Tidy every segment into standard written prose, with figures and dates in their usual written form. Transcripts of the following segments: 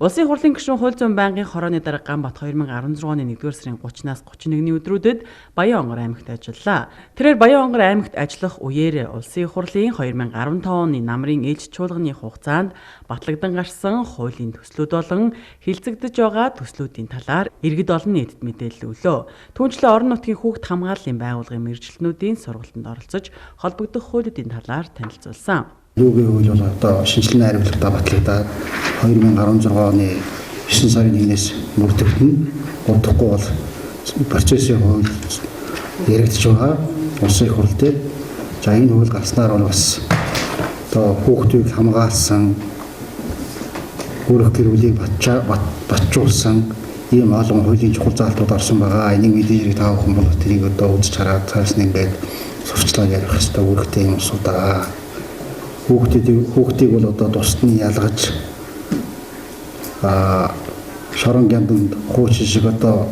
Улсын хурлын гишүүн хууль зүйн байнгын хорооны дарга Ганбат 2016 оны 1-р сарын 30-наас 31-ний өдрүүдэд Баян-Онгор аймагт ажиллалаа. Тэрээр Баян-Онгор аймагт ажиллах үеэр улсын хурлын 2015 оны намрын ээлж чуулганы хугацаанд батлагдсан гарсан хуулийн төслүүд болон хилцэгдэж байгаа төслүүдийн талаар иргэд олон нийтэд мэдээлэл өглөө. Түүнчлэн орон нутгийн хүүхд хамгааллын байгууллагын мэргэжилтнүүдийн сургалтанд оролцож холбогдох хуулиудын талаар танилцуулсан. Юугийн хууль бол одоо шинжилгээ хариуцлагатай батлагдаад 2016 оны 9 сарын 1-ээс мөрдөгдөн удахгүй бол процессын хууль яригдж байгаа улсын их хурл дээр. За энэ хууль гарснаар бол бас одоо хүүхдийг хамгаалсан, өөрөх гэр бүлийг батжуулсан ийм олон хуулийн чухал заалтууд орсон байгаа. Энийг мэдээж та бүхэн бол тэрийг одоо үзэж хараад цааш нь ингээд сурчлаа ярих хэрэгтэй үүрэгтэй юм судаа. Хүүхдийг бол одоо тусдын ялгаж шорон гямданд хуучин шиг одоо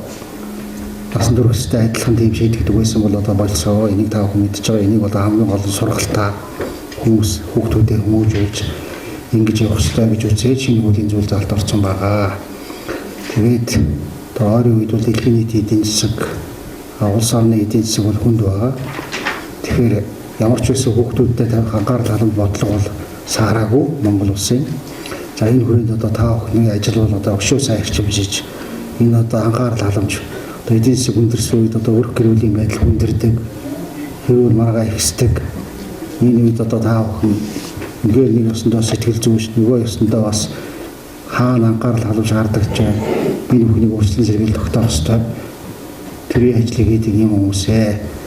насан туршидтай адилхан тийм шийдэгдэг байсан бол одоо болсоо. Энийг та бүхэн мэдж байгаа. Энийг бол хамгийн гол сургалтаа хүмүүс хүүхдүүдээ хүмүүжүүлж ингэж явах хэрэгтэй гэж үзээд шинэ хуулийн зүйл заалт орсон байгаа. Тэгээд одоо ойрын үед бол дэлхийн нийтийн эдийн засаг, улс орны эдийн засаг бол хүнд байгаа. Тэгэхээр ямар ч байсан хүүхдүүдтэй тавих анхаарал халамж бодлого бол саараагүй Монгол улсын. За энэ хүрээнд одоо та бүхний ажил бол одоо өшөө сайн хэрчимжиж энэ одоо анхаарал халамж одоо эдийн засаг хүндэрсэн үед одоо өрх гэр бүлийн байдал хүндэрдэг, хэрүүл маргаа ихсдэг. Энэ үед одоо та бүхэн ингээд нэг ёсондоо сэтгэл зүйч, нөгөө ёсондоо бас хаана анхаарал халамж гардаг ч энэ бүхнийг уучлан сэргийл тогтоох ёстой. Тэрийн ажлыг хийдэг юм хүмүүсээ.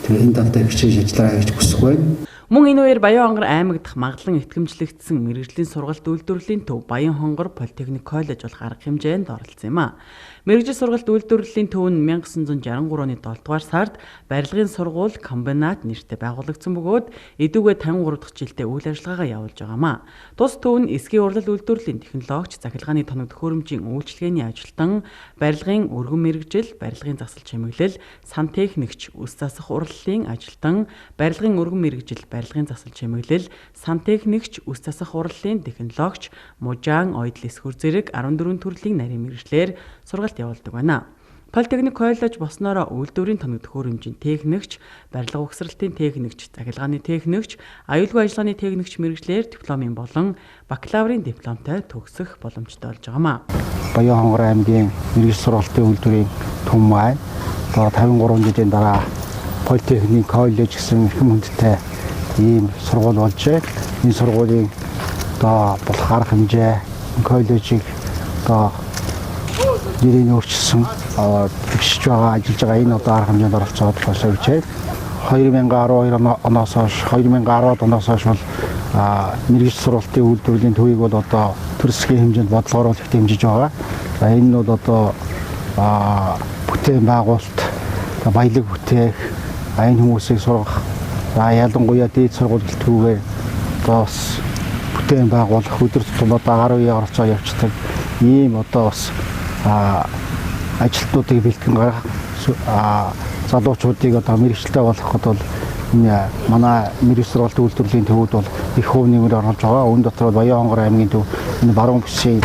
Тэгээ энэ талдаа хичээж ажиллараа гэж хүсэх байна. Мөн энэ үеэр Баян-Онгор аймаг дахь магадлан итгэмжлэгдсэн мэргэжлийн сургалт үйлдвэрлэлийн төв Баян-Хонгор Политехник коллеж болох арга хэмжээнд оролцсон юм а. Мэргэжил сургалт үйлдвэрлэлийн төв нь 1963 оны 7 дугаар сард барилгын сургууль комбинат нэртэй байгуулагдсан бөгөөд эдүгээ 53 дахь жилдээ үйл ажиллагаагаа явуулж байгаамаа. Тус төв нь эсгийн урлал үйлдвэрлэлийн технологич, захилгааны тоног төхөөрөмжийн үйлчилгээний ажилтан, барилгын өргөн мэргэжил, барилгын засал чимэглэл, сантехникч, үс засах урлалын ажилтан, барилгын өргөн мэргэжил, барилгын засал чимэглэл, сантехникч, үс засах урлалын технологич, мужаан, ойдл эсхүр зэрэг 14 төрлийн нарийн мэргэжлэр сургалт явуулдаг байна. Политехник коллеж босноороо үйлдвэрийн тоног төхөөрөмжийн техникч, барилга угсралтын техникч, захилгааны техникч, аюулгүй ажиллагааны техникч мэргэжлэр дипломын болон бакалаврын дипломтой төгсөх боломжтой болж байгаамаа. Баян-Хонгор аймгийн мэргэжил сургалтын үйлдвэрийн төв маань 53 жилийн дараа Политехник коллеж гэсэн эрхэм хүндтэй ийм сургууль болжээ. Энэ сургуулийн одоо болох арга хэмжээ коллежийг одоо нэрийг өөрчилсөн тэгшиж байгаа, ажиллаж байгаа энэ одоо арга хэмжээнд оролцоод болсоо бичээд 2012 оноос хойш бол мэргэжил сургалтын үйлдвэрлэлийн төвийг бол одоо төр засгийн хэмжээнд бодлогоор их дэмжиж байгаа. Энэ нь бол одоо бүтээн байгуулалт, баялаг бүтээх, энэ хүмүүсийг сургах, ялангуяа дээд сургуультгүйгээр одоо бас бүтээн байгуулах, өдөр тутмын одоо 10 үеийн оролцоо явуулдаг ийм одоо бас ажилтнуудыг бэлтгэн гаргах залуучуудыг одоо мэргэжилтэй болгоход бол энэ манай мэргэжил сургалтын үйлдвэрлэлийн төвүүд бол их хөв нэмэр оруулж байгаа. Үүн дотор Баян-Хонгор аймгийн төв энэ баруун бүсийн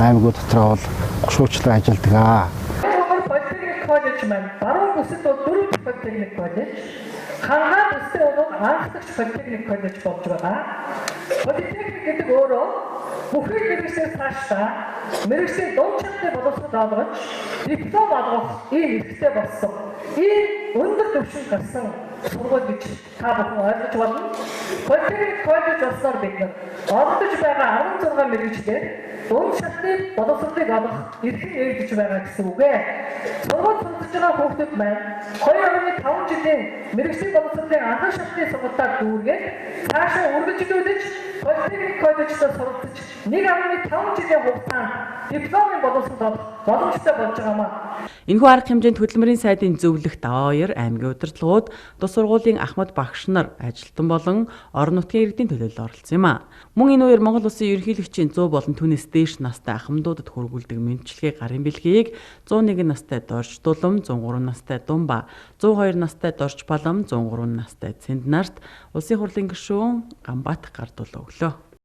аймагуд дотор бол гушуучлан ажилладаг. Баян-Хонгор Политехник коллеж маань баруун бүсэд бол 4 Политехник коллеж, хангаа бүсэд бол анх дахь Политехник коллеж болж байгаа. Политехник гэдэг өөрөө бүхэл мэргэжлээс цаашдаа мэргэжлийн дунд чанартай боловсрол олгож диплом олгох ийм эрхтэй болсон. Ийм өндөр түвшинд гарсан сургууль гэж та бүхэн ойлгож байна. Политехник коллеж болсоор бид олдож байгаа 16 мэргэжлээр дунд чанарын боловсролыг олгох эрхэн ээгдэж байгаа гэсэн үг ээ. Сургууль сурч байгаа хүүхдүүд маань 2.5 жилийн мэргэжлийн боловсролын анхан шатны сургалтаар дүүргээд цаашаа үргэлжлүүлж Политехник коллежид суралцж 1.5 жилийн хугацаанд дипломын боловсрол олох боломжтой болж байгаамаа. Энэхүү арга хэмжээнд хөтөлмөрийн сайдын зөвлөх Давааяр аймгийн удирдлагууд, тус сургуулийн Ахмад багш нар, ажилтан болон орон нутгийн иргэдийн төлөөлөл оролцсон юм а. Мөн энэ үеэр Монгол Улсын ерөнхийлөгчийн 100 болон түүнээс дээш настай ахмадуудад хүргүүлдэг мэндчилгээ гарын бэлгийг 101 настай дорж дулам, 103 настай Думба, 102 настай дорж балам, 103 настай Цэнд нарт Улсын хурлын гишүүн Ганбат гардуулаа өглөө.